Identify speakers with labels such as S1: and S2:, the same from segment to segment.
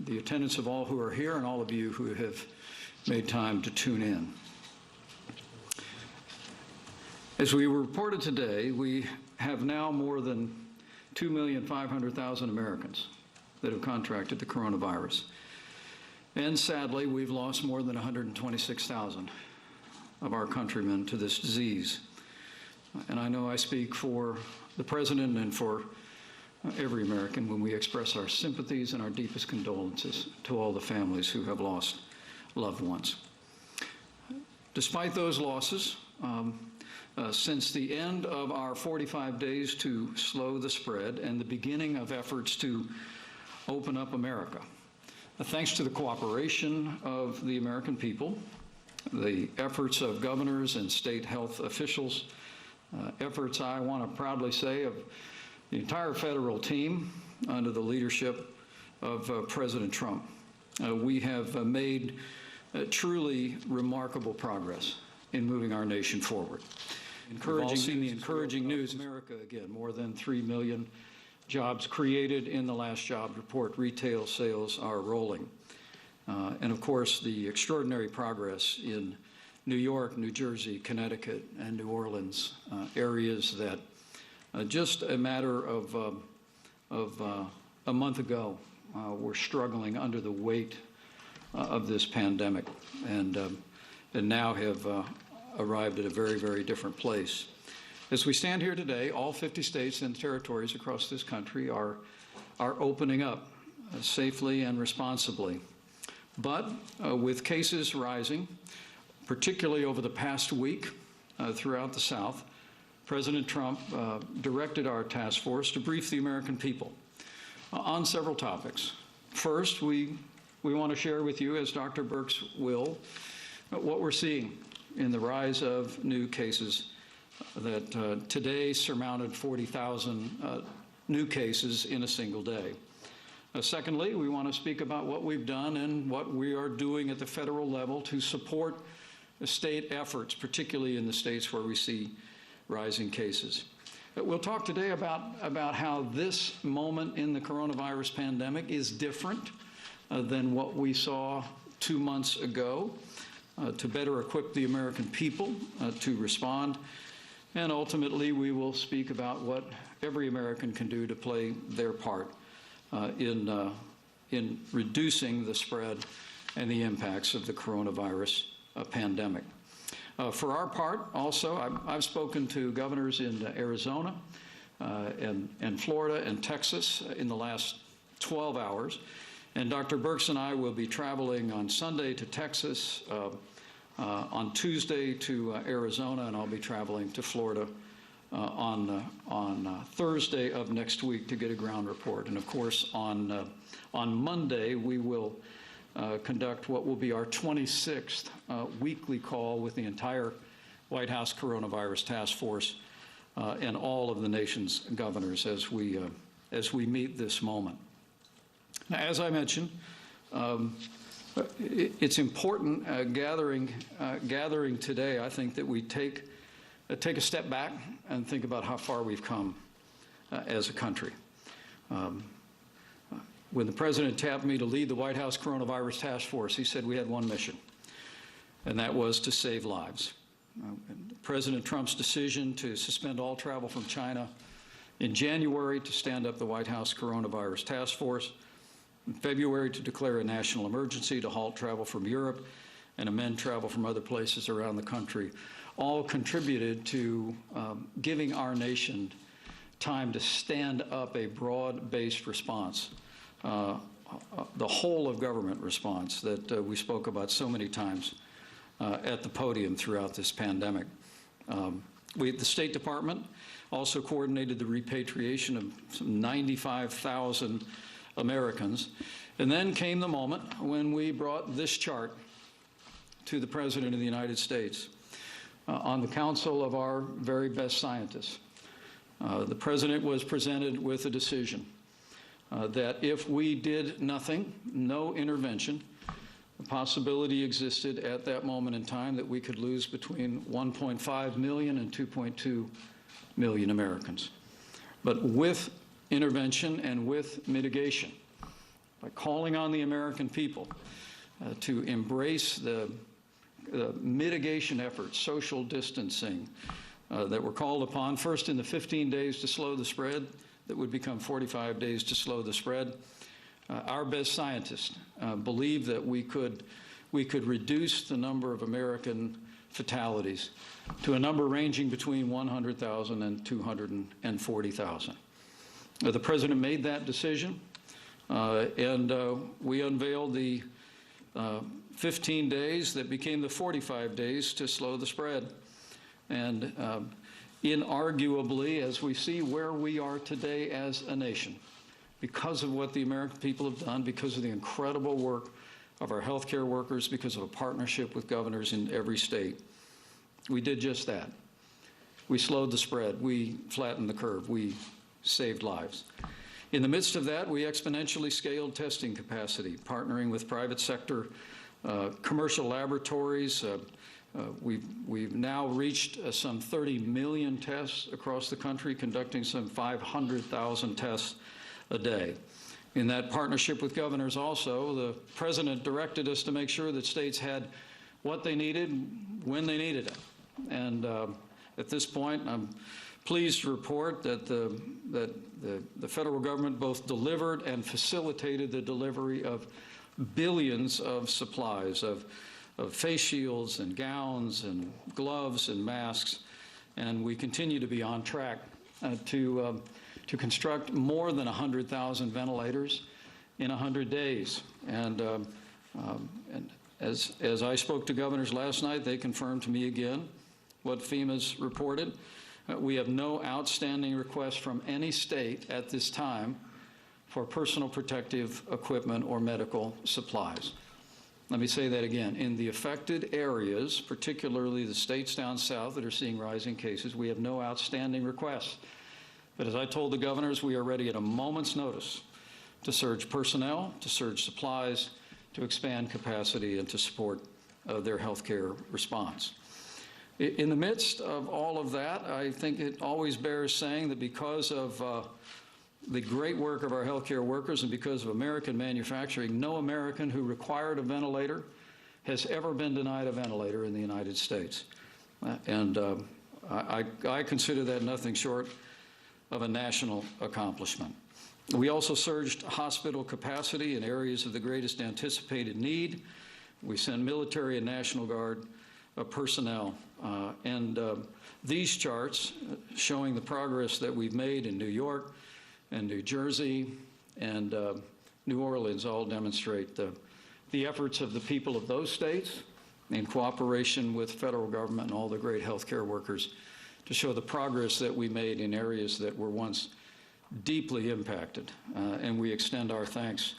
S1: the attendance of all who are here and all of you who have made time to tune in. As we reported today, we have now more than 2,500,000 Americans that have contracted the coronavirus. And sadly, we've lost more than 126,000 of our countrymen to this disease. And I know I speak for the President and for every American when we express our sympathies and our deepest condolences to all the families who have lost loved ones. Despite those losses, since the end of our 45 days to slow the spread and the beginning of efforts to open up America, thanks to the cooperation of the American people, the efforts of governors and state health officials, efforts, I want to proudly say, of the entire federal team under the leadership of President Trump, we have made truly remarkable progress in moving our nation forward. We've all seen the encouraging news. America, again, more than 3 million jobs created in the last job report. Retail sales are rolling. And of course, the extraordinary progress in New York, New Jersey, Connecticut, and New Orleans, areas that just a matter of a month ago were struggling under the weight of this pandemic, and now have arrived at a very, very different place. As we stand here today, all 50 states and territories across this country are opening up safely and responsibly. But with cases rising, particularly over the past week throughout the South, President Trump directed our task force to brief the American people on several topics. First, we want to share with you, as Dr. Birx will, what we're seeing in the rise of new cases that today surmounted 40,000 new cases in a single day. Secondly, we want to speak about what we've done and what we are doing at the federal level to support the state efforts, particularly in the states where we see rising cases. We'll talk today about how this moment in the coronavirus pandemic is different than what we saw 2 months ago, to better equip the American people to respond. And ultimately, we will speak about what every American can do to play their part in reducing the spread and the impacts of the coronavirus pandemic. For our part, also, I've spoken to governors in Arizona and Florida and Texas in the last 12 hours. And Dr. Birx and I will be traveling on Sunday to Texas, on Tuesday to Arizona, and I'll be traveling to Florida on Thursday of next week to get a ground report. And of course, on Monday, we will conduct what will be our 26th weekly call with the entire White House Coronavirus Task Force and all of the nation's governors as we meet this moment. Now, as I mentioned, it's important gathering today, I think, that we take a step back and think about how far we've come as a country. When the President tapped me to lead the White House Coronavirus Task Force, he said we had one mission, and that was to save lives. President Trump's decision to suspend all travel from China in January, to stand up the White House Coronavirus Task Force, in February to declare a national emergency, to halt travel from Europe and amend travel from other places around the country, all contributed to giving our nation time to stand up a broad-based response, the whole of government response that we spoke about so many times at the podium throughout this pandemic. The State Department also coordinated the repatriation of some 95,000 Americans. And then came the moment when we brought this chart to the President of the United States on the counsel of our very best scientists. The President was presented with a decision that if we did nothing, no intervention, the possibility existed at that moment in time that we could lose between 1.5 million and 2.2 million Americans. But with intervention and with mitigation, by calling on the American people to embrace the mitigation efforts, social distancing that were called upon, first in the 15 days to slow the spread, that would become 45 days to slow the spread. Our best scientists believe that we could reduce the number of American fatalities to a number ranging between 100,000 and 240,000. The President made that decision, and we unveiled the 15 days that became the 45 days to slow the spread. And inarguably, as we see where we are today as a nation, because of what the American people have done, because of the incredible work of our healthcare workers, because of a partnership with governors in every state, we did just that. We slowed the spread. We flattened the curve. We saved lives. In the midst of that, we exponentially scaled testing capacity, partnering with private sector, commercial laboratories. We've now reached some 30 million tests across the country, conducting some 500,000 tests a day. In that partnership with governors also, the President directed us to make sure that states had what they needed when they needed it. And at this point, I'm pleased to report that the federal government both delivered and facilitated the delivery of billions of supplies of face shields and gowns and gloves and masks, and we continue to be on track to construct more than 100,000 ventilators in 100 days. And as I spoke to governors last night, they confirmed to me again what FEMA's reported. We have no outstanding requests from any state at this time for personal protective equipment or medical supplies. Let me say that again. In the affected areas, particularly the states down south that are seeing rising cases, we have no outstanding requests. But as I told the governors, we are ready at a moment's notice to surge personnel, to surge supplies, to expand capacity, and to support their healthcare response. In the midst of all of that, I think it always bears saying that because of the great work of our healthcare workers and because of American manufacturing, no American who required a ventilator has ever been denied a ventilator in the United States. I consider that nothing short of a national accomplishment. We also surged hospital capacity in areas of the greatest anticipated need. We sent military and National Guard personnel. These charts showing the progress that we've made in New York and New Jersey and New Orleans all demonstrate the efforts of the people of those states in cooperation with federal government and all the great healthcare workers to show the progress that we made in areas that were once deeply impacted. And we extend our thanks.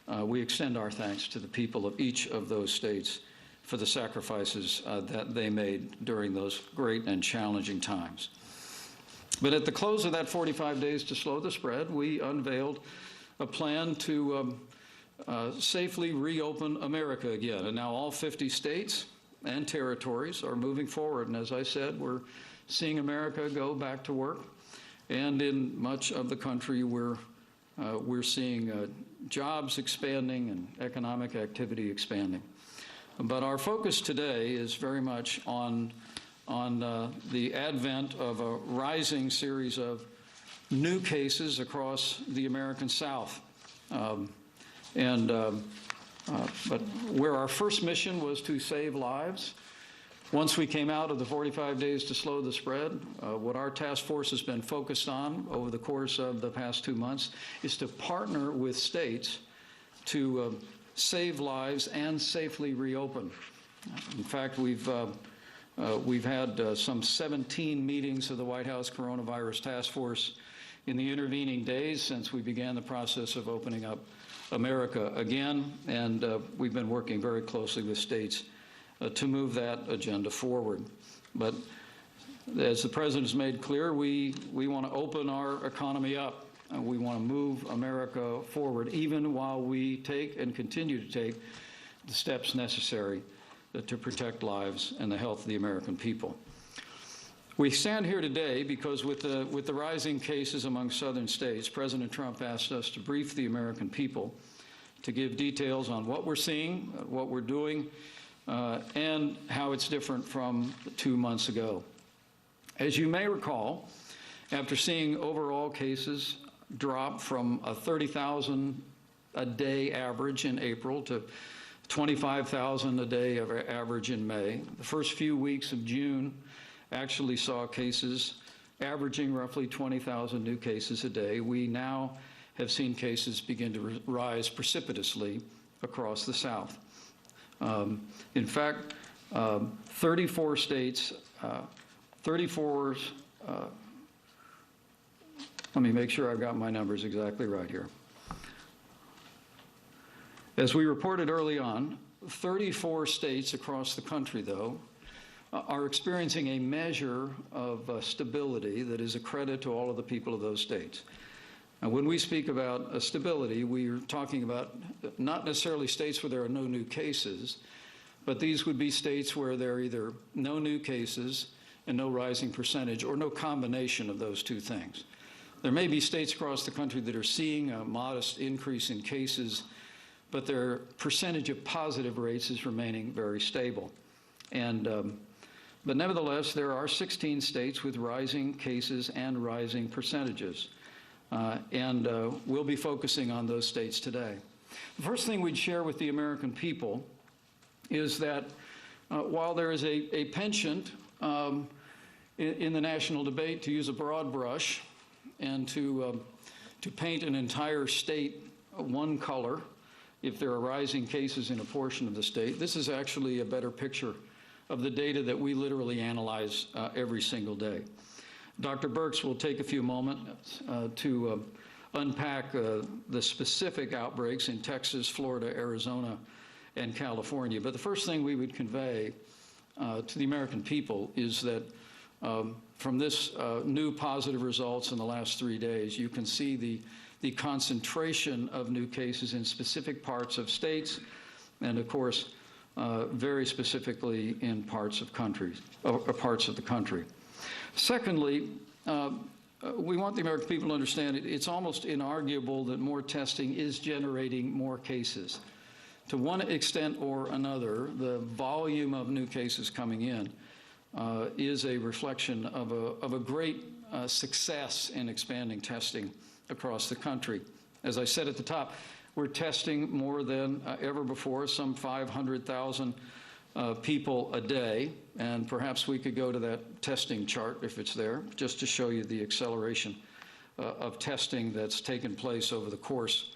S1: We extend our thanks to the people of each of those states for the sacrifices that they made during those great and challenging times. But at the close of that 45 days to slow the spread, we unveiled a plan to safely reopen America again. And now all 50 states and territories are moving forward. And as I said, we're seeing America go back to work. And in much of the country, we're seeing jobs expanding and economic activity expanding. But our focus today is very much on the advent of a rising series of new cases across the American South. But where our first mission was to save lives, once we came out of the 45 days to slow the spread, what our task force has been focused on over the course of the past 2 months is to partner with states to save lives and safely reopen. In fact, we've had some 17 meetings of the White House Coronavirus Task Force in the intervening days since we began the process of opening up America again, and we've been working very closely with states to move that agenda forward. But as the President has made clear, we want to open our economy up. We want to move America forward, even while we take and continue to take the steps necessary to protect lives and the health of the American people. We stand here today because with the rising cases among southern states, President Trump asked us to brief the American people to give details on what we're seeing, what we're doing, and how it's different from 2 months ago. As you may recall, after seeing overall cases drop from a 30,000 a day average in April to 25,000 a day of average in May, the first few weeks of June actually saw cases averaging roughly 20,000 new cases a day. We now have seen cases begin to rise precipitously across the South. In fact, 34 states, let me make sure I've got my numbers exactly right here. As we reported early on, 34 states across the country, though, are experiencing a measure of stability that is a credit to all of the people of those states. Now, when we speak about stability, we are talking about not necessarily states where there are no new cases, but these would be states where there are either no new cases and no rising percentage, or no combination of those two things. There may be states across the country that are seeing a modest increase in cases, but their percentage of positive rates is remaining very stable. But nevertheless, there are 16 states with rising cases and rising percentages. We'll be focusing on those states today. The first thing we'd share with the American people is that while there is a penchant in the national debate to use a broad brush and to paint an entire state one color if there are rising cases in a portion of the state, this is actually a better picture of the data that we literally analyze every single day. Dr. Birx will take a few moments to unpack the specific outbreaks in Texas, Florida, Arizona, and California. But the first thing we would convey to the American people is that from this new positive results in the last 3 days, you can see the concentration of new cases in specific parts of states, and of course, very specifically in parts of the country. Secondly, we want the American people to understand it's almost inarguable that more testing is generating more cases. To one extent or another, the volume of new cases coming in is a reflection of a great success in expanding testing across the country. As I said at the top, we're testing more than ever before, some 500,000 people a day, and perhaps we could go to that testing chart if it's there, just to show you the acceleration of testing that's taken place over the course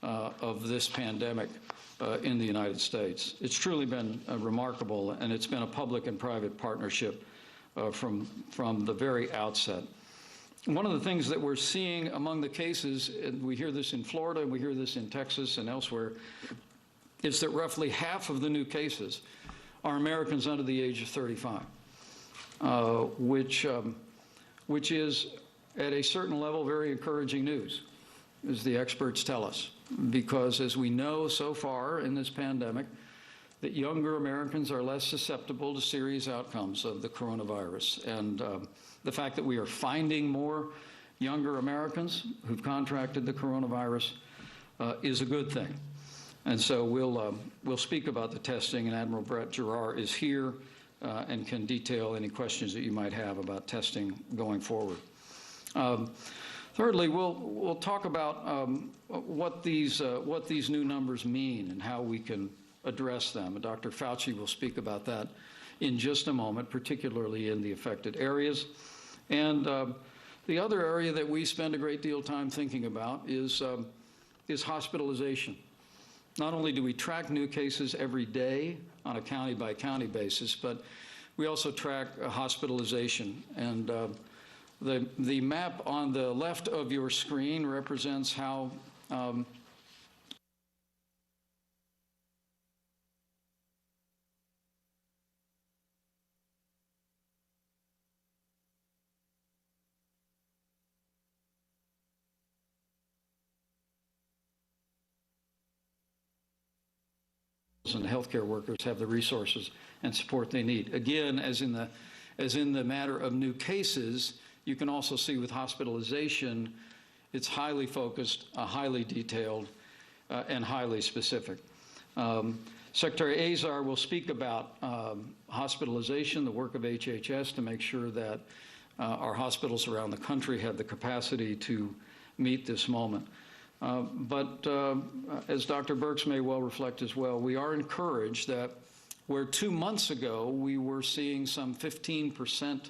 S1: of this pandemic in the United States. It's truly been remarkable, and it's been a public and private partnership from the very outset. One of the things that we're seeing among the cases, and we hear this in Florida, and we hear this in Texas and elsewhere, is that roughly half of the new cases are Americans under the age of 35, which is at a certain level very encouraging news, as the experts tell us, because as we know so far in this pandemic, that younger Americans are less susceptible to serious outcomes of the coronavirus. And the fact that we are finding more younger Americans who've contracted the coronavirus is a good thing. And so we'll speak about the testing, and Admiral Brett Giroir is here and can detail any questions that you might have about testing going forward. Thirdly, we'll talk about what these new numbers mean and how we can address them. And Dr. Fauci will speak about that in just a moment, particularly in the affected areas. And the other area that we spend a great deal of time thinking about is hospitalization. Not only do we track new cases every day on a county-by-county basis, but we also track hospitalization. And the map on the left of your screen represents how and healthcare workers have the resources and support they need. Again, as in the matter of new cases, you can also see with hospitalization, it's highly focused, highly detailed, and highly specific. Secretary Azar will speak about hospitalization, the work of HHS to make sure that our hospitals around the country have the capacity to meet this moment. But as Dr. Birx may well reflect as well, we are encouraged that where 2 months ago we were seeing some 15%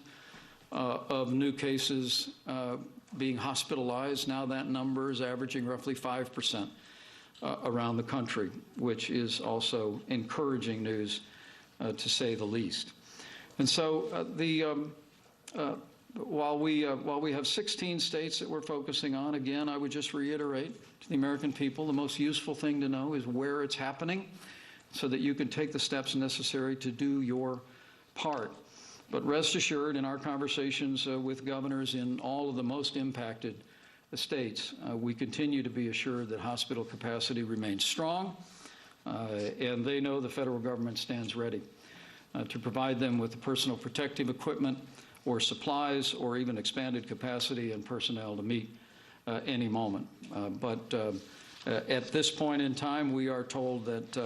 S1: of new cases being hospitalized, now that number is averaging roughly 5% around the country, which is also encouraging news, to say the least. And so while we have 16 states that we're focusing on, again, I would just reiterate to the American people, the most useful thing to know is where it's happening so that you can take the steps necessary to do your part. But rest assured, in our conversations with governors in all of the most impacted states, we continue to be assured that hospital capacity remains strong, and they know the federal government stands ready to provide them with the personal protective equipment or supplies or even expanded capacity and personnel to meet any moment. But at this point in time, we are told that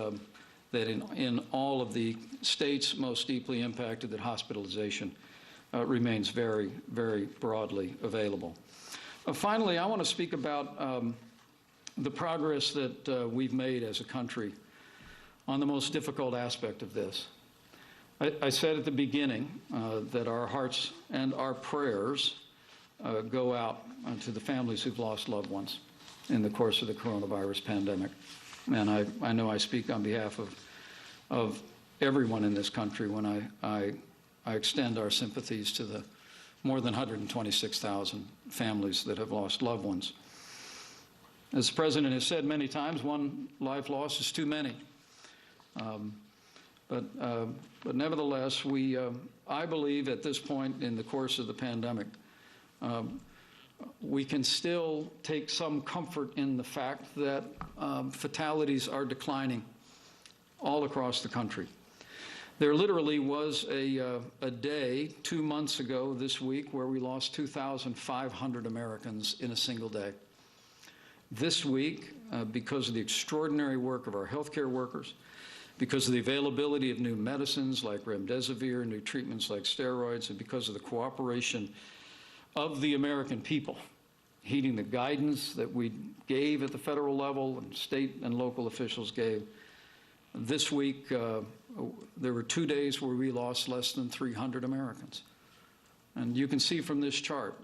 S1: in all of the states most deeply impacted, that hospitalization remains very, very broadly available. Finally, I want to speak about the progress that we've made as a country on the most difficult aspect of this. I said at the beginning that our hearts and our prayers go out to the families who've lost loved ones in the course of the coronavirus pandemic. And I know I speak on behalf of everyone in this country when I extend our sympathies to the more than 126,000 families that have lost loved ones. As the President has said many times, one life lost is too many. But nevertheless, I believe at this point in the course of the pandemic, we can still take some comfort in the fact that fatalities are declining all across the country. There literally was a day 2 months ago this week where we lost 2,500 Americans in a single day. This week, because of the extraordinary work of our healthcare workers, because of the availability of new medicines like remdesivir, new treatments like steroids, and because of the cooperation of the American people, heeding the guidance that we gave at the federal level and state and local officials gave, this week there were 2 days where we lost less than 300 Americans. And you can see from this chart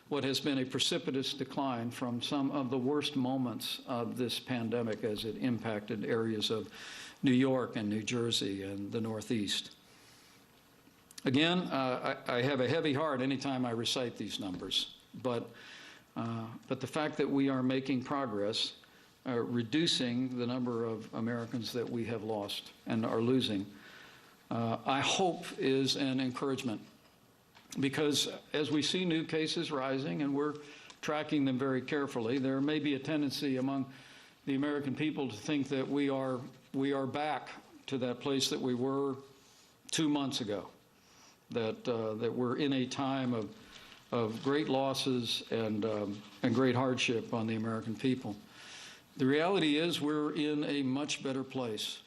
S1: what has been a precipitous decline from some of the worst moments of this pandemic as it impacted areas of New York and New Jersey and the Northeast. Again, I have a heavy heart anytime I recite these numbers, but the fact that we are making progress, reducing the number of Americans that we have lost and are losing, I hope is an encouragement. Because as we see new cases rising, and we're tracking them very carefully, there may be a tendency among the American people to think that we are back to that place that we were 2 months ago, that we're in a time of great losses and great hardship on the American people. The reality is we're in a much better place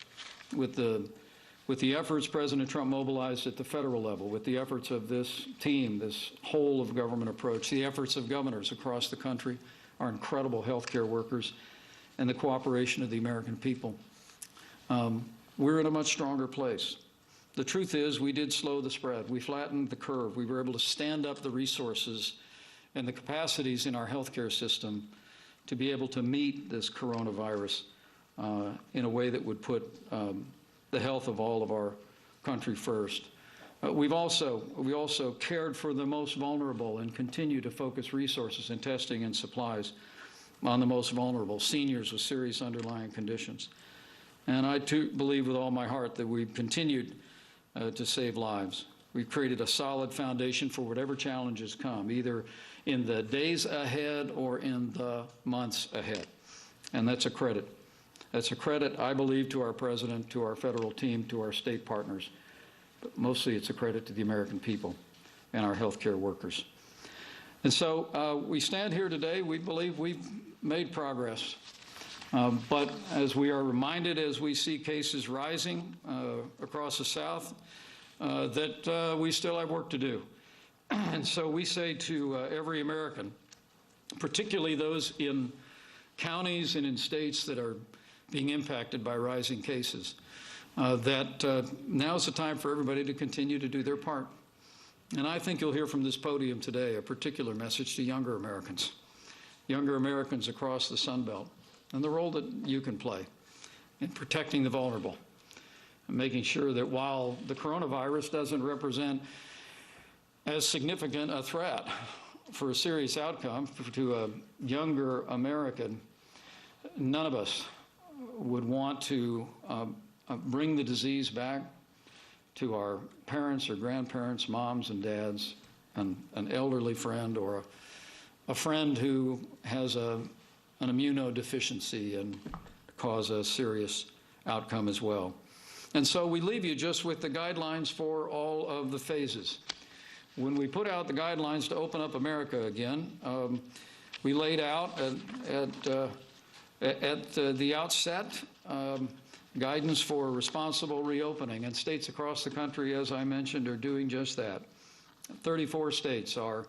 S1: with the efforts President Trump mobilized at the federal level, with the efforts of this team, this whole of government approach, the efforts of governors across the country, our incredible healthcare workers, and the cooperation of the American people. We're in a much stronger place. The truth is we did slow the spread. We flattened the curve. We were able to stand up the resources and the capacities in our healthcare system to be able to meet this coronavirus in a way that would put the health of all of our country first. We also cared for the most vulnerable and continue to focus resources in testing and supplies on the most vulnerable, seniors with serious underlying conditions. And I too believe with all my heart that we've continued to save lives. We've created a solid foundation for whatever challenges come, either in the days ahead or in the months ahead. And that's a credit. That's a credit, I believe, to our president, to our federal team, to our state partners. But mostly it's a credit to the American people and our healthcare workers. And so we stand here today. We believe we've made progress. But as we are reminded, as we see cases rising across the South, that we still have work to do. And so we say to every American, particularly those in counties and in states that are being impacted by rising cases, that now's the time for everybody to continue to do their part. And I think you'll hear from this podium today a particular message to younger Americans across the Sun Belt, and the role that you can play in protecting the vulnerable and making sure that while the coronavirus doesn't represent as significant a threat for a serious outcome to a younger American, none of us would want to bring the disease back to our parents or grandparents, moms and dads, an elderly friend, or a friend who has an immunodeficiency and cause a serious outcome as well. And so we leave you just with the guidelines for all of the phases. When we put out the guidelines to open up America again, we laid out at the outset guidance for responsible reopening, and states across the country, as I mentioned, are doing just that. 34 states are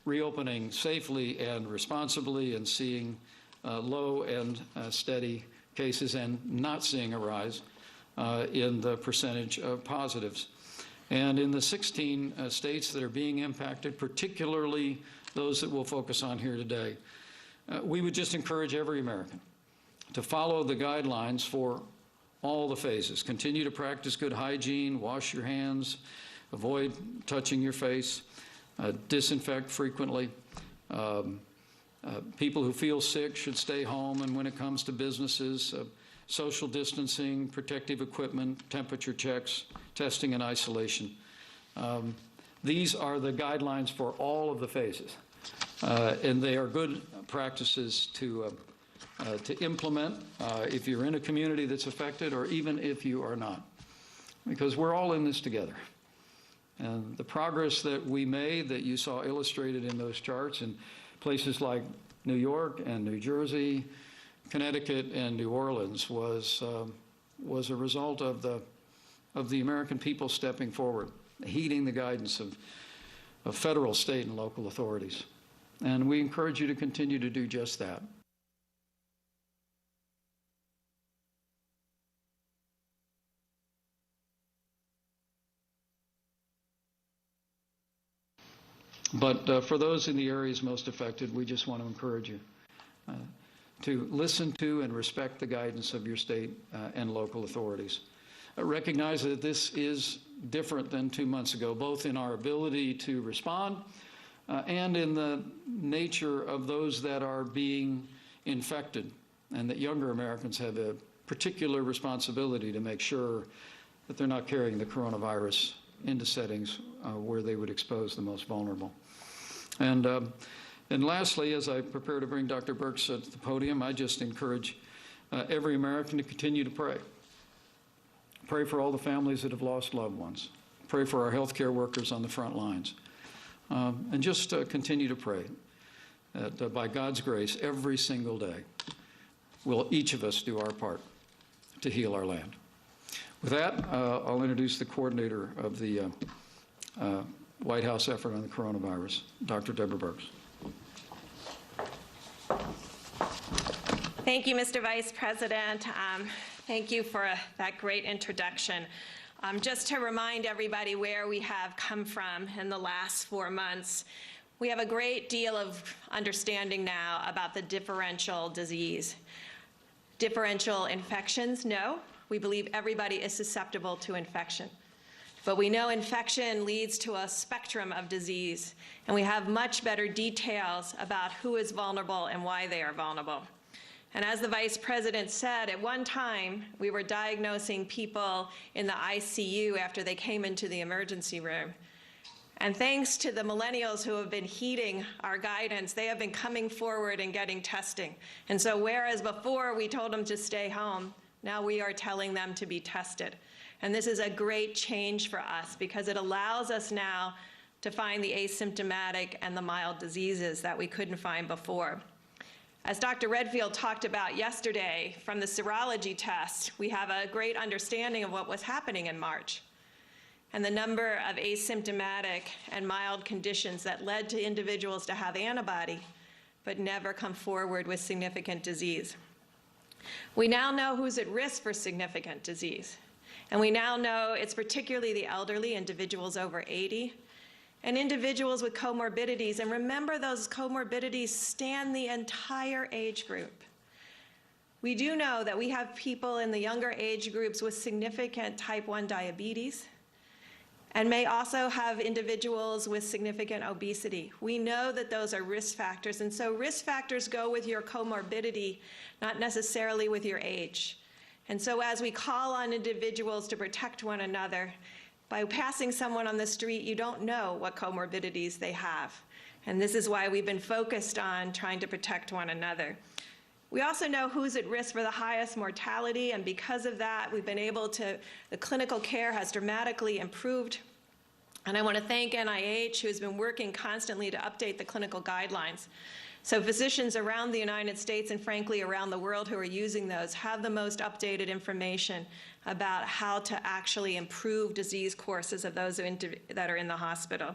S1: reopening safely and responsibly and seeing low and steady cases and not seeing a rise in the percentage of positives. And in the 16 states that are being impacted, particularly those that we'll focus on here today, we would just encourage every American to follow the guidelines for all the phases. Continue to practice good hygiene, wash your hands, avoid touching your face, disinfect frequently. People who feel sick should stay home, and when it comes to businesses, social distancing, protective equipment, temperature checks, testing and isolation. These are the guidelines for all of the phases, and they are good practices to implement if you're in a community that's affected, or even if you are not, because we're all in this together. And the progress that we made, that you saw illustrated in those charts in places like New York and New Jersey, Connecticut and New Orleans, was a result of the American people stepping forward, heeding the guidance of federal, state, and local authorities. And we encourage you to continue to do just that. But for those in the areas most affected, we just want to encourage you to listen to and respect the guidance of your state and local authorities. Recognize that this is different than 2 months ago, both in our ability to respond and in the nature of those that are being infected, and that younger Americans have a particular responsibility to make sure that they're not carrying the coronavirus into settings where they would expose the most vulnerable. And lastly, as I prepare to bring Dr. Birx to the podium, I just encourage every American to continue to pray. Pray for all the families that have lost loved ones. Pray for our healthcare workers on the front lines. And just continue to pray that by God's grace, every single day, will each of us do our part to heal our land. With that, I'll introduce the coordinator of the White House effort on the coronavirus, Dr. Deborah Birx.
S2: Thank you, Mr. Vice President. Thank you for that great introduction. Just to remind everybody where we have come from in the last 4 months, we have a great deal of understanding now about the differential disease. Differential infections, no. We believe everybody is susceptible to infection. But we know infection leads to a spectrum of disease, and we have much better details about who is vulnerable and why they are vulnerable. And as the Vice President said, at one time, we were diagnosing people in the ICU after they came into the emergency room. And thanks to the millennials who have been heeding our guidance, they have been coming forward and getting testing. And so whereas before we told them to stay home, now we are telling them to be tested. And this is a great change for us because it allows us now to find the asymptomatic and the mild diseases that we couldn't find before. As Dr. Redfield talked about yesterday from the serology test, we have a great understanding of what was happening in March and the number of asymptomatic and mild conditions that led to individuals to have antibody but never come forward with significant disease. We now know who's at risk for significant disease, and we now know it's particularly the elderly, individuals over 80, and individuals with comorbidities. And remember, those comorbidities span the entire age group. We do know that we have people in the younger age groups with significant type 1 diabetes, and may also have individuals with significant obesity. We know that those are risk factors, and so risk factors go with your comorbidity, not necessarily with your age. And so as we call on individuals to protect one another, by passing someone on the street, you don't know what comorbidities they have. And this is why we've been focused on trying to protect one another. We also know who's at risk for the highest mortality, and because of that, we've been able to, the clinical care has dramatically improved. And I want to thank NIH, who's been working constantly to update the clinical guidelines. So physicians around the United States and frankly around the world who are using those have the most updated information about how to actually improve disease courses of those that are in the hospital.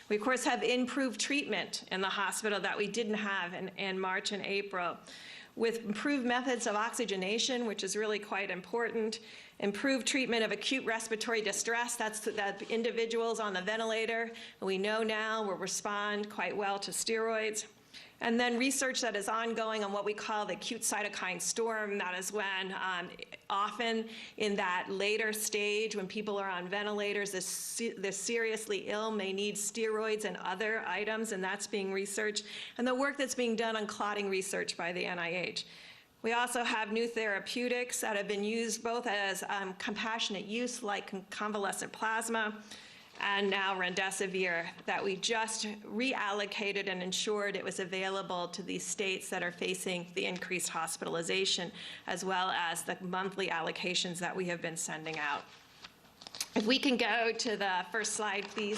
S2: We of course have improved treatment in the hospital that we didn't have in March and April, with improved methods of oxygenation, which is really quite important, improved treatment of acute respiratory distress, that's that individuals on the ventilator, we know now will respond quite well to steroids. And then research that is ongoing on what we call the acute cytokine storm. That is when often in that later stage when people are on ventilators, they're seriously ill, may need steroids and other items, and that's being researched. And the work that's being done on clotting research by the NIH. We also have new therapeutics that have been used both as compassionate use like convalescent plasma, and now remdesivir, that we just reallocated and ensured it was available to these states that are facing the increased hospitalization, as well as the monthly allocations that we have been sending out. If we can go to the first slide, please,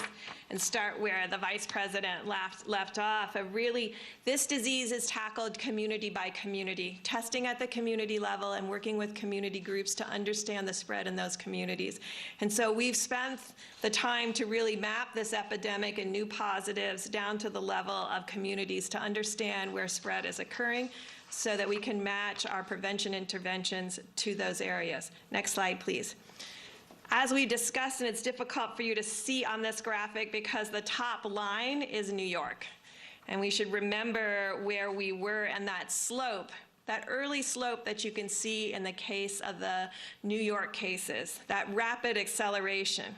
S2: and start where the Vice President left off. Really, this disease is tackled community by community, testing at the community level and working with community groups to understand the spread in those communities. And so we've spent the time to really map this epidemic and new positives down to the level of communities to understand where spread is occurring so that we can match our prevention interventions to those areas. Next slide, please. As we discussed, and it's difficult for you to see on this graphic because the top line is New York. And we should remember where we were and that slope, that early slope that you can see in the case of the New York cases, that rapid acceleration.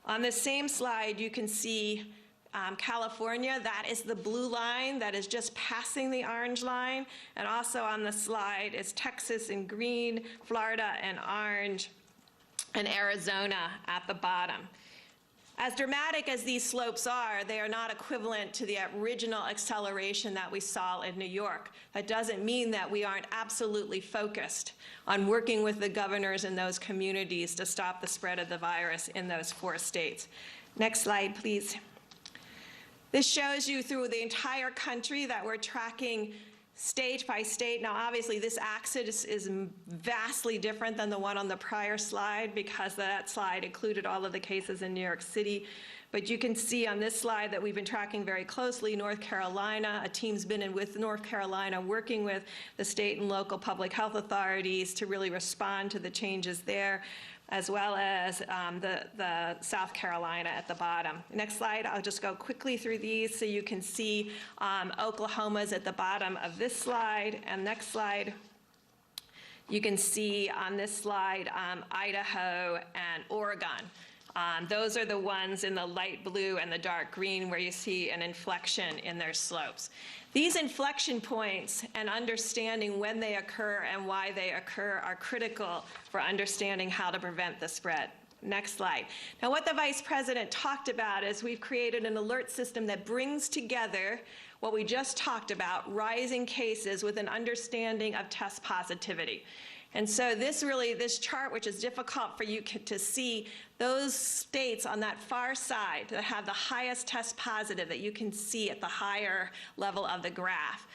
S2: On the same slide, you can see California, that is the blue line that is just passing the orange line. And also on the slide is Texas in green, Florida in orange, and Arizona at the bottom. As dramatic as these slopes are, they are not equivalent to the original acceleration that we saw in New York. That doesn't mean that we aren't absolutely focused on working with the governors in those communities to stop the spread of the virus in those 4 states. Next slide, please. This shows you through the entire country that we're tracking state by state. Now, obviously, this axis is vastly different than the one on the prior slide because that slide included all of the cases in New York City. But you can see on this slide that we've been tracking very closely North Carolina. A team's been in with North Carolina working with the state and local public health authorities to really respond to the changes there, as well as the South Carolina at the bottom. Next slide, I'll just go quickly through these so you can see Oklahoma's at the bottom of this slide. And next slide, you can see on this slide Idaho and Oregon. Those are the ones in the light blue and the dark green where you see an inflection in their slopes. These inflection points and understanding when they occur and why they occur are critical for understanding how to prevent the spread. Next slide. Now, what the Vice President talked about is we've created an alert system that brings together what we just talked about, rising cases with an understanding of test positivity. And so this chart, which is difficult for you to see, those states on that far side that have the highest test positive that you can see at the higher level of the graph.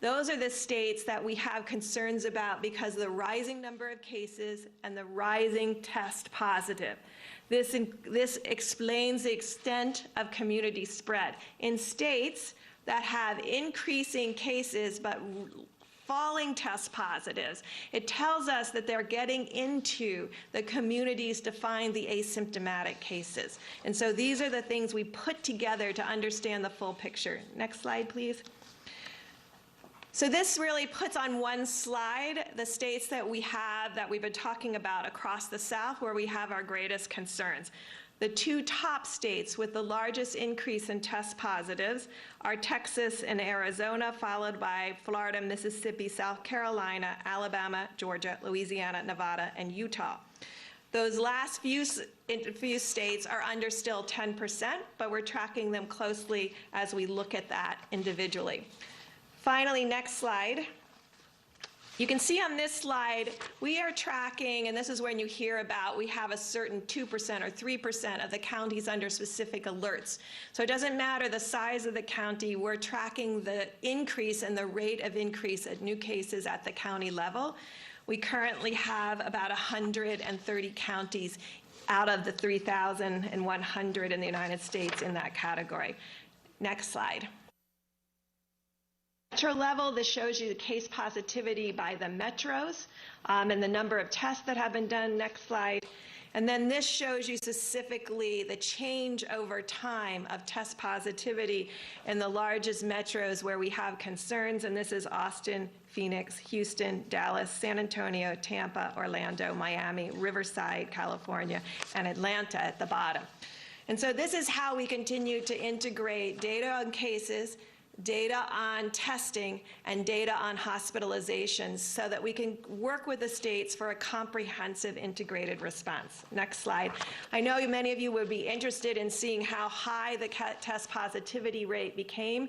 S2: Those are the states that we have concerns about because of the rising number of cases and the rising test positive. This explains the extent of community spread. In states that have increasing cases but falling test positives, it tells us that they're getting into the communities to find the asymptomatic cases. And so these are the things we put together to understand the full picture. Next slide, please. So this really puts on one slide the states that we have, that we've been talking about across the South, where we have our greatest concerns. The two top states with the largest increase in test positives are Texas and Arizona, followed by Florida, Mississippi, South Carolina, Alabama, Georgia, Louisiana, Nevada, and Utah. Those last few states are under still 10%, but we're tracking them closely as we look at that individually. Finally, next slide. You can see on this slide, we are tracking, and this is when you hear about, we have a certain 2% or 3% of the counties under specific alerts. So it doesn't matter the size of the county, we're tracking the increase and the rate of increase of new cases at the county level. We currently have about 130 counties out of the 3,100 in the United States in that category. Next slide. Metro level, this shows you the case positivity by the metros and the number of tests that have been done. Next slide. And then this shows you specifically the change over time of test positivity in the largest metros where we have concerns, and this is Austin, Phoenix, Houston, Dallas, San Antonio, Tampa, Orlando, Miami, Riverside, California, and Atlanta at the bottom. And so this is how we continue to integrate data on cases, data on testing, and data on hospitalizations so that we can work with the states for a comprehensive integrated response. Next slide. I know many of you would be interested in seeing how high the test positivity rate became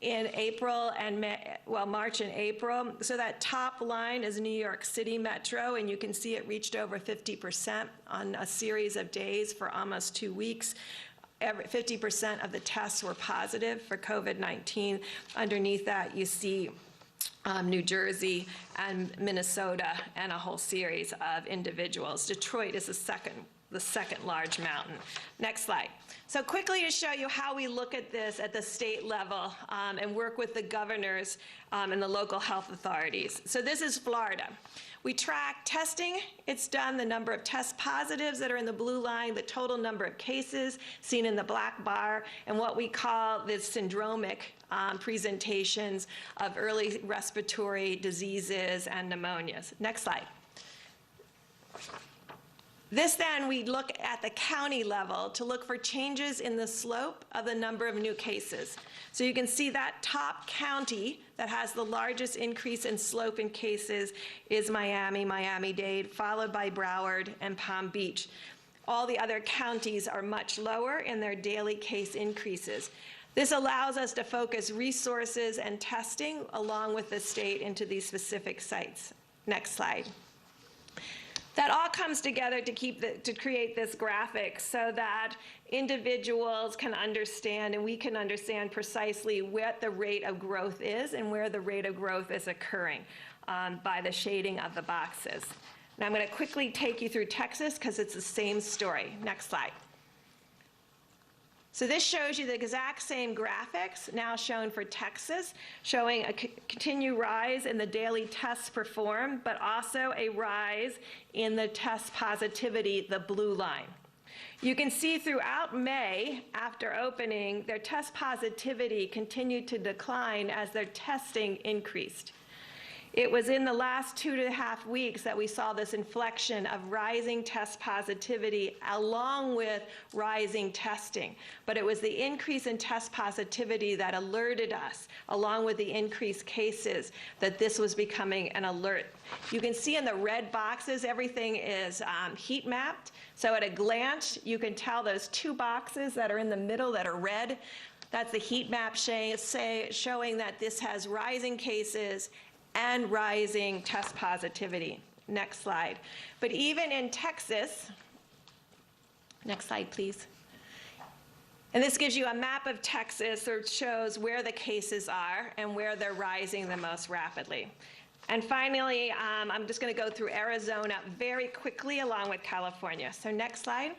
S2: in April and March and April. So that top line is New York City Metro, and you can see it reached over 50% on a series of days for almost 2 weeks. 50% of the tests were positive for COVID-19. Underneath that, you see New Jersey and Minnesota and a whole series of individuals. Detroit is the second large mountain. Next slide. So quickly to show you how we look at this at the state level and work with the governors and the local health authorities. So this is Florida. We track testing, it's done, the number of test positives that are in the blue line, the total number of cases seen in the black bar, and what we call the syndromic presentations of early respiratory diseases and pneumonias. Next slide. This then, we look at the county level to look for changes in the slope of the number of new cases. So you can see that top county that has the largest increase in slope in cases is Miami, Miami-Dade, followed by Broward and Palm Beach. All the other counties are much lower in their daily case increases. This allows us to focus resources and testing along with the state into these specific sites. Next slide. That all comes together to create this graphic so that individuals can understand and we can understand precisely what the rate of growth is and where the rate of growth is occurring by the shading of the boxes. Now I'm going to quickly take you through Texas because it's the same story. Next slide. So this shows you the exact same graphics now shown for Texas, showing a continued rise in the daily tests performed, but also a rise in the test positivity, the blue line. You can see throughout May, after opening, their test positivity continued to decline as their testing increased. It was in the last 2.5 weeks that we saw this inflection of rising test positivity along with rising testing. But it was the increase in test positivity that alerted us, along with the increased cases, that this was becoming an alert. You can see in the red boxes, everything is heat mapped. So at a glance, you can tell those 2 boxes that are in the middle that are red. That's the heat map showing that this has rising cases and rising test positivity. Next slide. But even in Texas, next slide please. And this gives you a map of Texas that shows where the cases are and where they're rising the most rapidly. And finally, I'm just going to go through Arizona very quickly along with California. So next slide.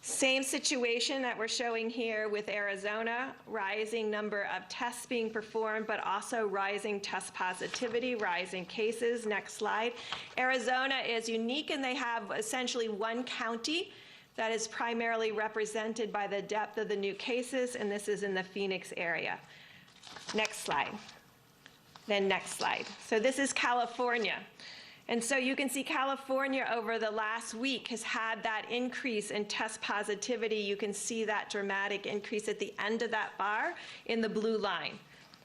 S2: Same situation that we're showing here with Arizona, rising number of tests being performed, but also rising test positivity, rising cases. Next slide. Arizona is unique, and they have essentially one county that is primarily represented by the depth of the new cases, and this is in the Phoenix area. Next slide. Then next slide. So this is California. And so you can see California over the last week has had that increase in test positivity. You can see that dramatic increase at the end of that bar in the blue line,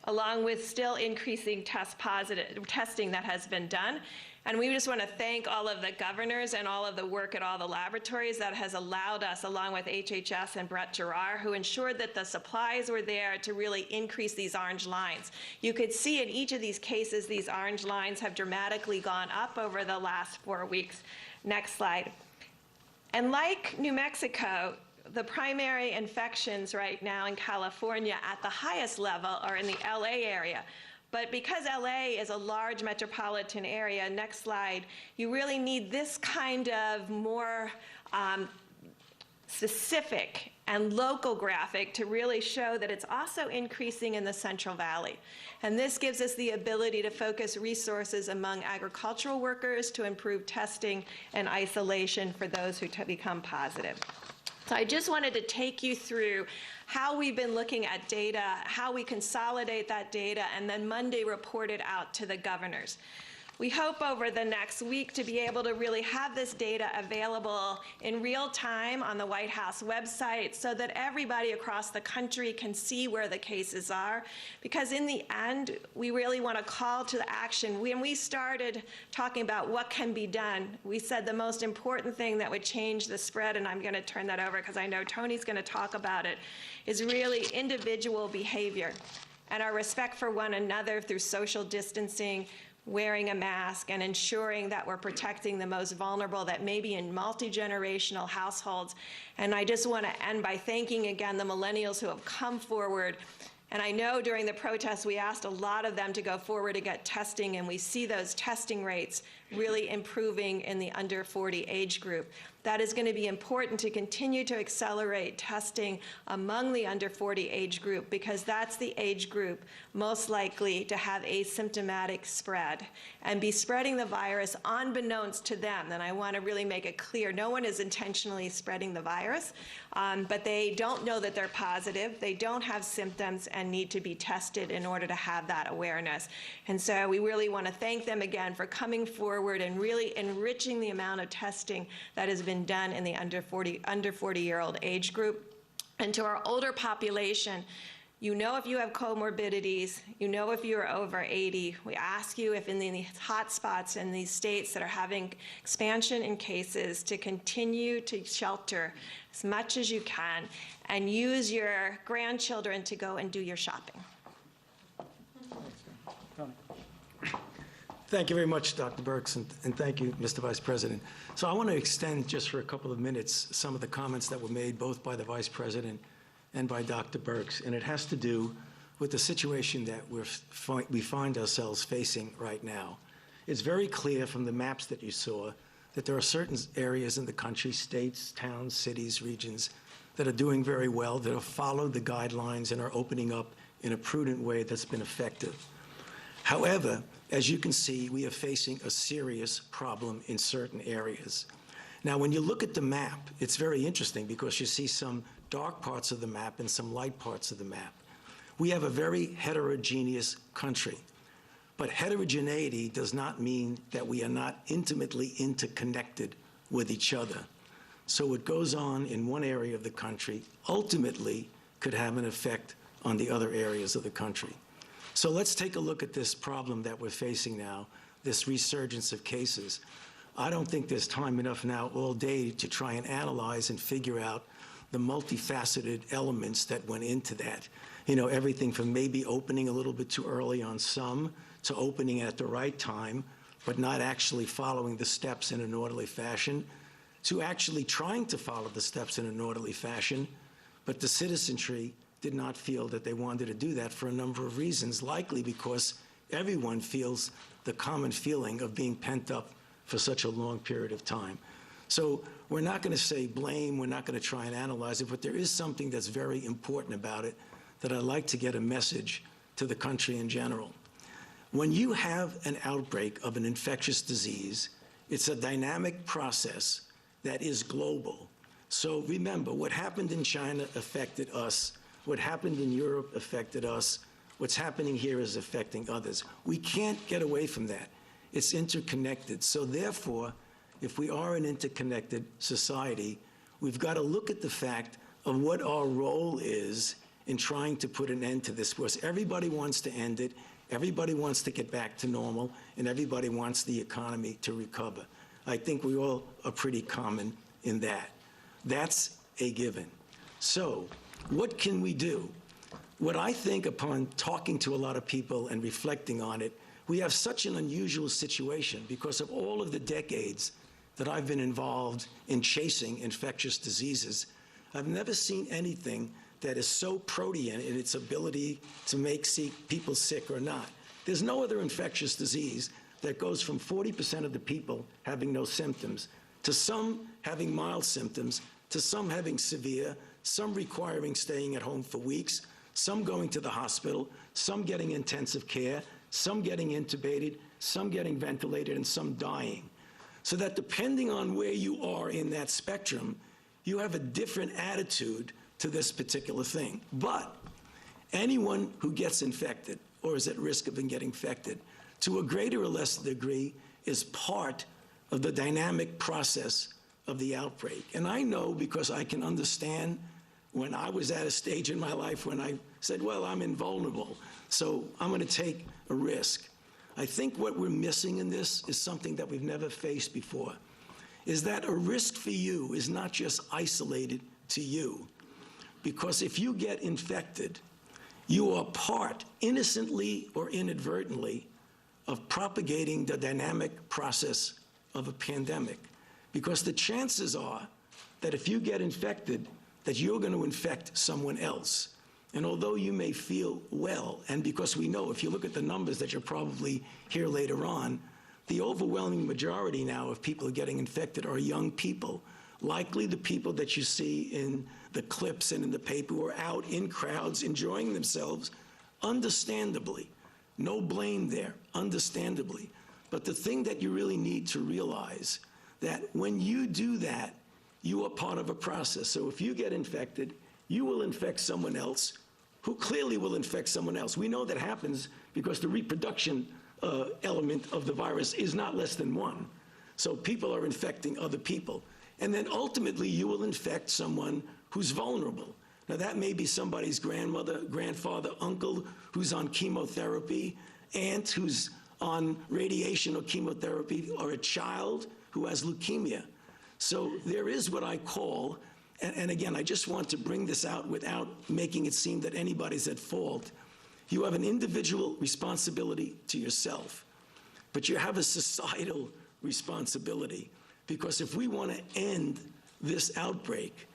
S2: along with still increasing testing that has been done. And we just want to thank all of the governors and all of the work at all the laboratories that has allowed us, along with HHS and Brett Gerard, who ensured that the supplies were there to really increase these orange lines. You could see in each of these cases, these orange lines have dramatically gone up over the last 4 weeks. Next slide. And like New Mexico, the primary infections right now in California at the highest level are in the LA area. But because LA is a large metropolitan area, next slide, you really need this kind of more specific and local graphic to really show that it's also increasing in the Central Valley. And this gives us the ability to focus resources among agricultural workers to improve testing and isolation for those who become positive. So I just wanted to take you through how we've been looking at data, how we consolidate that data, and then Monday report it out to the governors. We hope over the next week to be able to really have this data available in real time on the White House website so that everybody across the country can see where the cases are. Because in the end, we really want to call to action. When we started talking about what can be done, we said the most important thing that would change the spread, and I'm going to turn that over because I know Tony's going to talk about it, is really individual behavior and our respect for one another through social distancing, wearing a mask, and ensuring that we're protecting the most vulnerable that may be in multi-generational households. And I just want to end by thanking again the millennials who have come forward. And I know during the protests we asked a lot of them to go forward to get testing, and we see those testing rates really improving in the under 40 age group. That is going to be important to continue to accelerate testing among the under 40 age group, because that's the age group most likely to have asymptomatic spread and be spreading the virus unbeknownst to them. And I want to really make it clear, no one is intentionally spreading the virus, but they don't know that they're positive, they don't have symptoms, and need to be tested in order to have that awareness. And so we really want to thank them again for coming forward and really enriching the amount of testing that has been done in the under 40-year-old age group. And to our older population, you know if you have comorbidities, you know if you're over 80. We ask you if in the hot spots in these states that are having expansion in cases to continue to shelter as much as you can and use your grandchildren to go and do your shopping.
S3: Thank you very much, Dr. Birx, and thank you, Mr. Vice President. So I want to extend just for a couple of minutes some of the comments that were made both by the Vice President and by Dr. Birx, and it has to do with the situation that we find ourselves facing right now. It's very clear from the maps that you saw that there are certain areas in the country, states, towns, cities, regions, that are doing very well, that have followed the guidelines and are opening up in a prudent way that's been effective. However, as you can see, we are facing a serious problem in certain areas. Now, when you look at the map, it's very interesting because you see some dark parts of the map and some light parts of the map. We have a very heterogeneous country, but heterogeneity does not mean that we are not intimately interconnected with each other. So what goes on in one area of the country ultimately could have an effect on the other areas of the country. So let's take a look at this problem that we're facing now, this resurgence of cases. I don't think there's time enough now all day to try and analyze and figure out the multifaceted elements that went into that. You know, everything from maybe opening a little bit too early on some to opening at the right time, but not actually following the steps in an orderly fashion, to actually trying to follow the steps in an orderly fashion, But the citizenry did not feel that they wanted to do that for a number of reasons, likely because everyone feels the common feeling of being pent up for such a long period of time. So we're not going to say blame, we're not going to try and analyze it, but there is something that's very important about it that I'd like to get a message to the country in general. When you have an outbreak of an infectious disease, it's a dynamic process that is global. So remember, what happened in China affected us. What happened in Europe affected us. What's happening here is affecting others. We can't get away from that. It's interconnected. So therefore, if we are an interconnected society, we've got to look at the fact of what our role is in trying to put an end to this, because everybody wants to end it, everybody wants to get back to normal, and everybody wants the economy to recover. I think we all are pretty common in that. That's a given. So what can we do? What I think, upon talking to a lot of people and reflecting on it, we have such an unusual situation because of all of the decades that I've been involved in chasing infectious diseases. I've never seen anything that is so protean in its ability to make people sick or not. There's no other infectious disease that goes from 40% of the people having no symptoms to some having mild symptoms, to some having severe, some requiring staying at home for weeks, some going to the hospital, some getting intensive care, some getting intubated, some getting ventilated, and some dying. So that depending on where you are in that spectrum, you have a different attitude to this particular thing. But anyone who gets infected or is at risk of getting infected, to a greater or lesser degree, is part of the dynamic process of the outbreak. And I know, because I can understand when I was at a stage in my life when I said, well, I'm invulnerable, so I'm going to take a risk. I think what we're missing in this is something that we've never faced before, is that a risk for you is not just isolated to you. Because if you get infected, you are part, innocently or inadvertently, of propagating the dynamic process of a pandemic. Because the chances are that if you get infected, that you're going to infect someone else. And although you may feel well, and because we know, if you look at the numbers that you'll probably hear later on, the overwhelming majority now of people getting infected are young people, likely the people that you see in the clips and in the paper who are out in crowds enjoying themselves, understandably. No blame there, understandably. But the thing that you really need to realize, that when you do that, you are part of a process. So if you get infected, you will infect someone else who clearly will infect someone else. We know that happens because the reproduction element of the virus is not less than one. So people are infecting other people. And then ultimately you will infect someone who's vulnerable. Now that may be somebody's grandmother, grandfather, uncle who's on chemotherapy, aunt who's on radiation or chemotherapy, or a child who has leukemia. So there is what I call, and again, I just want to bring this out without making it seem that anybody's at fault. You have an individual responsibility to yourself, but you have a societal responsibility. Because if we want to end this outbreak,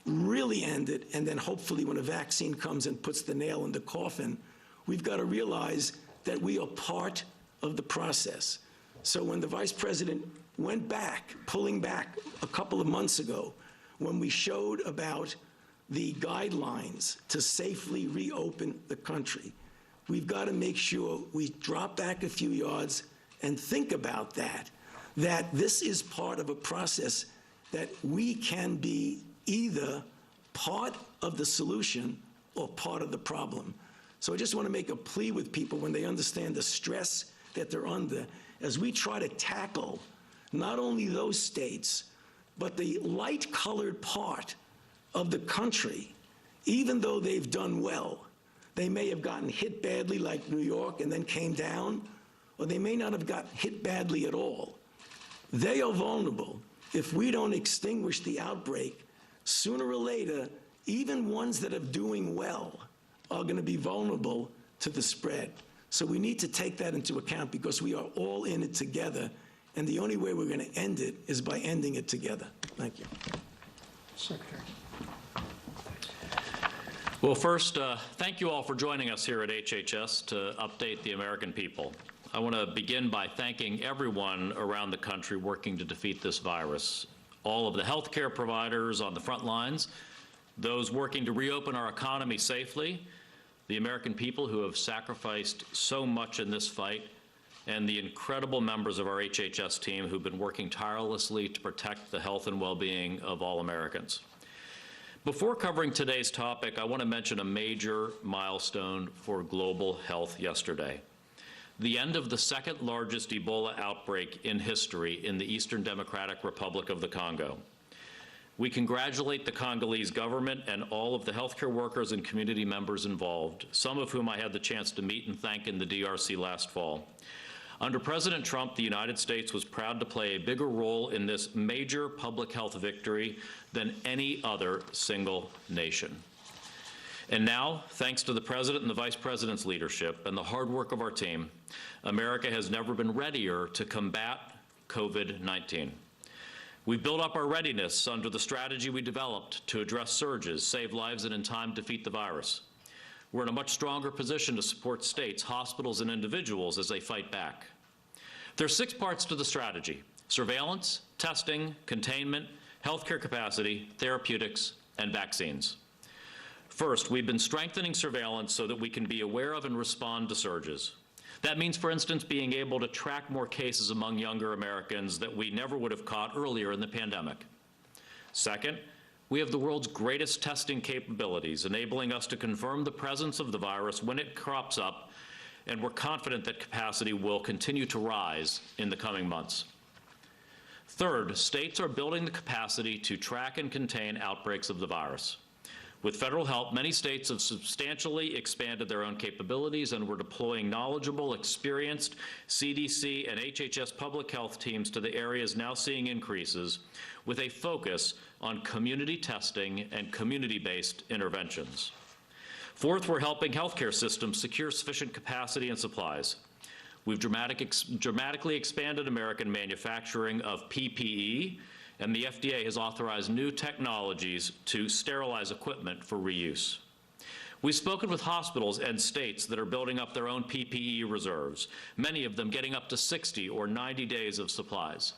S3: really end it, and then hopefully when a vaccine comes and puts the nail in the coffin, we've got to realize that we are part of the process. So when the Vice President went back, pulling back a couple of months ago, when we showed about the guidelines to safely reopen the country, we've got to make sure we drop back a few yards and think about that this is part of a process that we can be either part of the solution or part of the problem. So I just want to make a plea with people when they understand the stress that they're under as we try to tackle not only those states, but the light-colored part of the country. Even though they've done well, they may have gotten hit badly like New York and then came down, or they may not have gotten hit badly at all. They are vulnerable. If we don't extinguish the outbreak, sooner or later, even ones that are doing well are going to be vulnerable to the spread. So we need to take that into account because we are all in it together, and the only way we're going to end it is by ending it together. Thank you.
S4: Secretary. Well, first, thank you all for joining us here at HHS to update the American people. I want to begin by thanking everyone around the country working to defeat this virus. All of the healthcare providers on the front lines, those working to reopen our economy safely, the American people who have sacrificed so much in this fight, and the incredible members of our HHS team who've been working tirelessly to protect the health and well-being of all Americans. Before covering today's topic, I want to mention a major milestone for global health yesterday. The end of the second largest Ebola outbreak in history in the Eastern Democratic Republic of the Congo. We congratulate the Congolese government and all of the healthcare workers and community members involved, some of whom I had the chance to meet and thank in the DRC last fall. Under President Trump, the United States was proud to play a bigger role in this major public health victory than any other single nation. And now, thanks to the President and the Vice President's leadership and the hard work of our team, America has never been readier to combat COVID-19. We've built up our readiness under the strategy we developed to address surges, save lives, and in time defeat the virus. We're in a much stronger position to support states, hospitals, and individuals as they fight back. There are 6 parts to the strategy: surveillance, testing, containment, healthcare capacity, therapeutics, and vaccines. First, we've been strengthening surveillance so that we can be aware of and respond to surges. That means, for instance, being able to track more cases among younger Americans that we never would have caught earlier in the pandemic. Second, we have the world's greatest testing capabilities, enabling us to confirm the presence of the virus when it crops up, and we're confident that capacity will continue to rise in the coming months. Third, states are building the capacity to track and contain outbreaks of the virus. With federal help, many states have substantially expanded their own capabilities, and we're deploying knowledgeable, experienced CDC and HHS public health teams to the areas now seeing increases, with a focus on community testing and community-based interventions. Fourth, we're helping healthcare systems secure sufficient capacity and supplies. We've dramatically expanded American manufacturing of PPE, and the FDA has authorized new technologies to sterilize equipment for reuse. We've spoken with hospitals and states that are building up their own PPE reserves, many of them getting up to 60 or 90 days of supplies.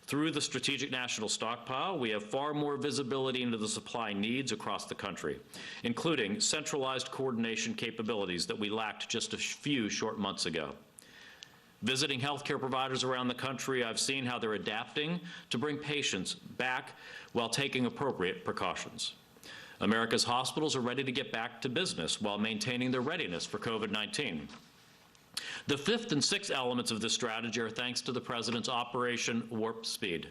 S4: Through the Strategic National Stockpile, we have far more visibility into the supply needs across the country, including centralized coordination capabilities that we lacked just a few short months ago. Visiting healthcare providers around the country, I've seen how they're adapting to bring patients back while taking appropriate precautions. America's hospitals are ready to get back to business while maintaining their readiness for COVID-19. The fifth and sixth elements of this strategy are thanks to the President's Operation Warp Speed.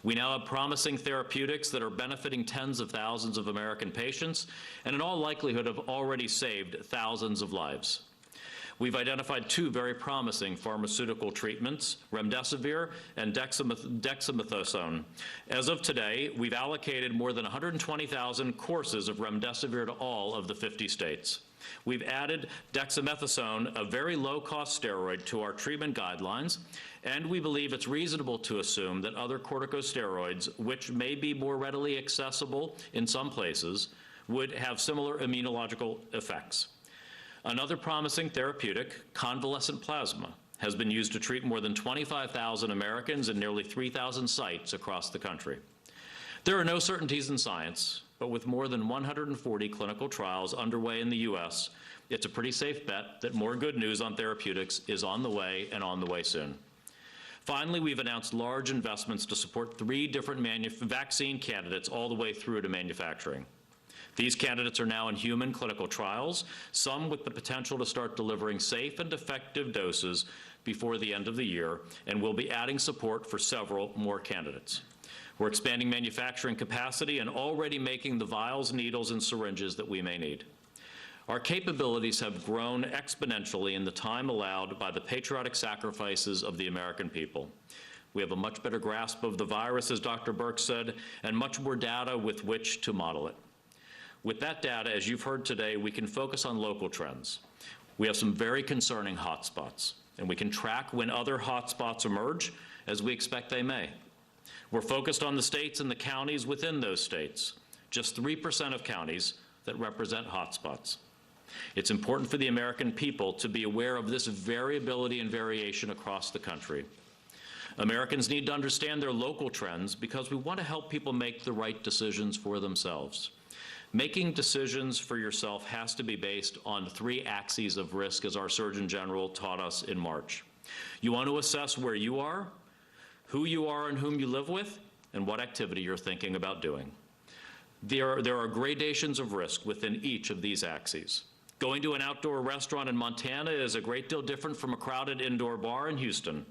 S4: We now have promising therapeutics that are benefiting tens of thousands of American patients and in all likelihood have already saved thousands of lives. We've identified 2 very promising pharmaceutical treatments, remdesivir and dexamethasone. As of today, we've allocated more than 120,000 courses of remdesivir to all of the 50 states. We've added dexamethasone, a very low-cost steroid, to our treatment guidelines, and we believe it's reasonable to assume that other corticosteroids, which may be more readily accessible in some places, would have similar immunological effects. Another promising therapeutic, convalescent plasma, has been used to treat more than 25,000 Americans in nearly 3,000 sites across the country. There are no certainties in science, but with more than 140 clinical trials underway in the U.S., it's a pretty safe bet that more good news on therapeutics is on the way and on the way soon. Finally, we've announced large investments to support 3 different vaccine candidates all the way through to manufacturing. These candidates are now in human clinical trials, some with the potential to start delivering safe and effective doses before the end of the year, and we'll be adding support for several more candidates. We're expanding manufacturing capacity and already making the vials, needles, and syringes that we may need. Our capabilities have grown exponentially in the time allowed by the patriotic sacrifices of the American people. We have a much better grasp of the virus, as Dr. Birx said, and much more data with which to model it. With that data, as you've heard today, we can focus on local trends. We have some very concerning hotspots, and we can track when other hotspots emerge, as we expect they may. We're focused on the states and the counties within those states. Just 3% of counties that represent hotspots. It's important for the American people to be aware of this variability and variation across the country. Americans need to understand their local trends because we want to help people make the right decisions for themselves. Making decisions for yourself has to be based on 3 axes of risk, as our Surgeon General taught us in March. You want to assess where you are, who you are and whom you live with, and what activity you're thinking about doing. There are gradations of risk within each of these axes. Going to an outdoor restaurant in Montana is a great deal different from a crowded indoor bar in Houston.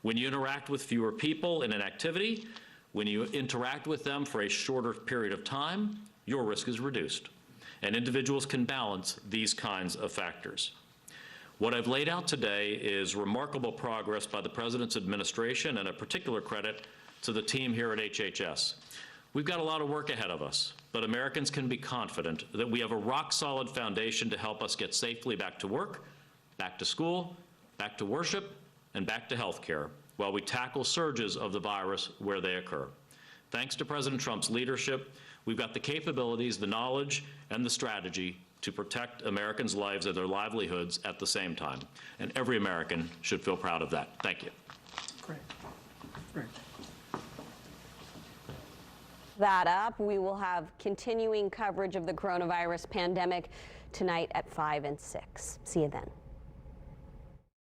S4: When you interact with fewer people in an activity, when you interact with them for a shorter period of time, your risk is reduced. And individuals can balance these kinds of factors. What I've laid out today is remarkable progress by the President's administration, and a particular credit to the team here at HHS. We've got a lot of work ahead of us, but Americans can be confident that we have a rock-solid foundation to help us get safely back to work, back to school, back to worship, and back to health care while we tackle surges of the virus where they occur. Thanks to President Trump's leadership, we've got the capabilities, the knowledge, and the strategy to protect Americans' lives and their livelihoods at the same time. And every American should feel proud of that. Thank you.
S3: Great. Great.
S5: That up, we will have continuing coverage of the coronavirus pandemic tonight at 5 and 6. See you then.